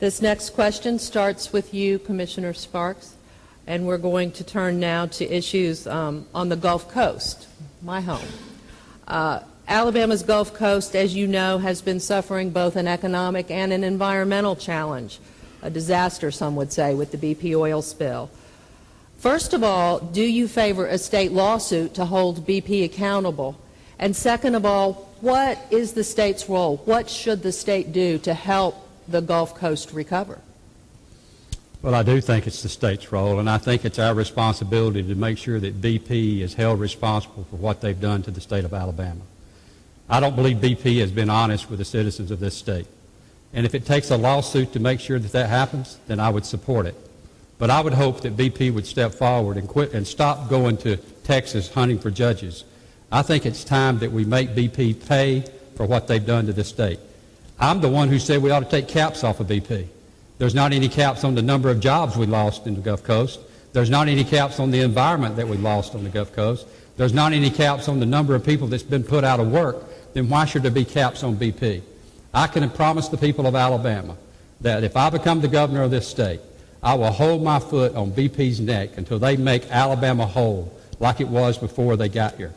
This next question starts with you, Commissioner Sparks, and we're going to turn now to issues on the Gulf Coast, my home. Alabama's Gulf Coast, as you know, has been suffering both an economic and an environmental challenge, a disaster, some would say, with the BP oil spill. First of all, do you favor a state lawsuit to hold BP accountable? And second of all, what is the state's role? What should the state do to help the Gulf Coast recover? Well, I do think it's the state's role, and I think it's our responsibility to make sure that BP is held responsible for what they've done to the state of Alabama. I don't believe BP has been honest with the citizens of this state. And if it takes a lawsuit to make sure that that happens, then I would support it. But I would hope that BP would step forward and quit and stop going to Texas hunting for judges. I think it's time that we make BP pay for what they've done to this state. I'm the one who said we ought to take caps off of BP. There's not any caps on the number of jobs we lost in the Gulf Coast. There's not any caps on the environment that we lost on the Gulf Coast. There's not any caps on the number of people that's been put out of work. Then why should there be caps on BP? I can promise the people of Alabama that if I become the governor of this state, I will hold my foot on BP's neck until they make Alabama whole like it was before they got here.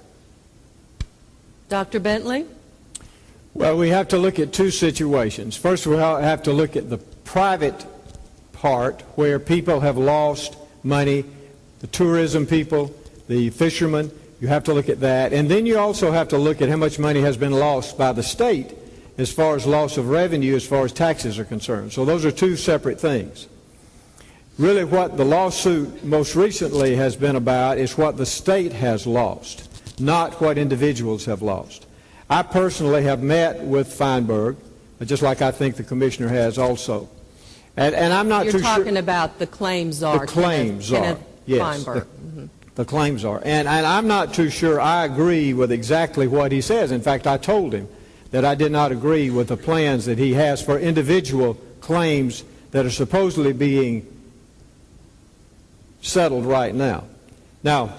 Dr. Bentley? Well, we have to look at two situations. First, we have to look at the private part where people have lost money, the tourism people, the fishermen. You have to look at that. And then you also have to look at how much money has been lost by the state as far as loss of revenue as far as taxes are concerned. So those are two separate things. Really what the lawsuit most recently has been about is what the state has lost, not what individuals have lost. I personally have met with Feinberg, just like I think the Commissioner has also. And I'm not too sure. You're talking about the claims czar. The claims czar, yes. Feinberg. The claims are. And I'm not too sure I agree with exactly what he says. In fact, I told him that I did not agree with the plans that he has for individual claims that are supposedly being settled right now. Now,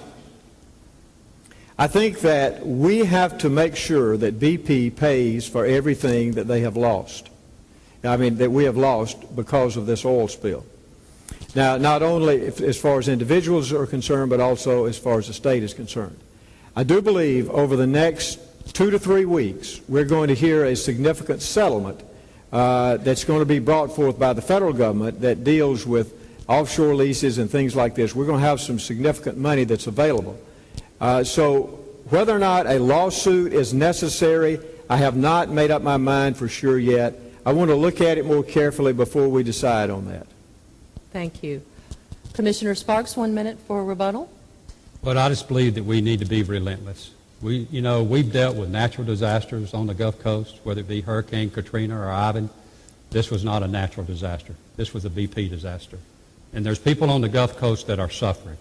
I think that we have to make sure that BP pays for everything that they have lost. I mean, that we have lost because of this oil spill. Now, not only as far as individuals are concerned, but also as far as the state is concerned. I do believe over the next 2 to 3 weeks, we're going to hear a significant settlement that's going to be brought forth by the federal government that deals with offshore leases and things like this. We're going to have some significant money that's available. So whether or not a lawsuit is necessary, I have not made up my mind for sure yet. I want to look at it more carefully before we decide on that. Thank you. Commissioner Sparks, 1 minute for rebuttal. But I just believe that we need to be relentless. We've dealt with natural disasters on the Gulf Coast, whether it be Hurricane Katrina or Ivan. This was not a natural disaster. This was a BP disaster. And there's people on the Gulf Coast that are suffering.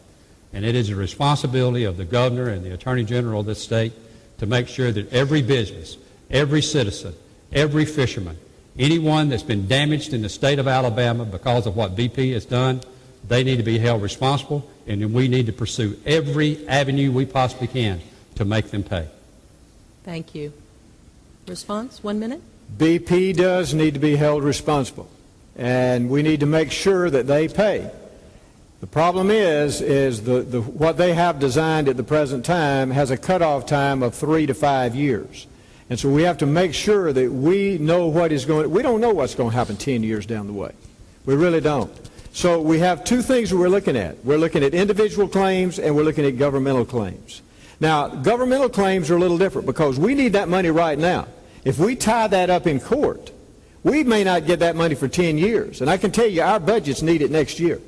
And it is the responsibility of the governor and the attorney general of this state to make sure that every business, every citizen, every fisherman, anyone that's been damaged in the state of Alabama because of what BP has done, they need to be held responsible, and then we need to pursue every avenue we possibly can to make them pay. Thank you. Response, 1 minute. BP does need to be held responsible, and we need to make sure that they pay. The problem is what they have designed at the present time has a cutoff time of 3 to 5 years. And so we have to make sure that we know what is going. We don't know what's going to happen 10 years down the way. We really don't. So we have two things that we're looking at. We're looking at individual claims and we're looking at governmental claims. Now, governmental claims are a little different because we need that money right now. If we tie that up in court, we may not get that money for 10 years. And I can tell you our budgets need it next year.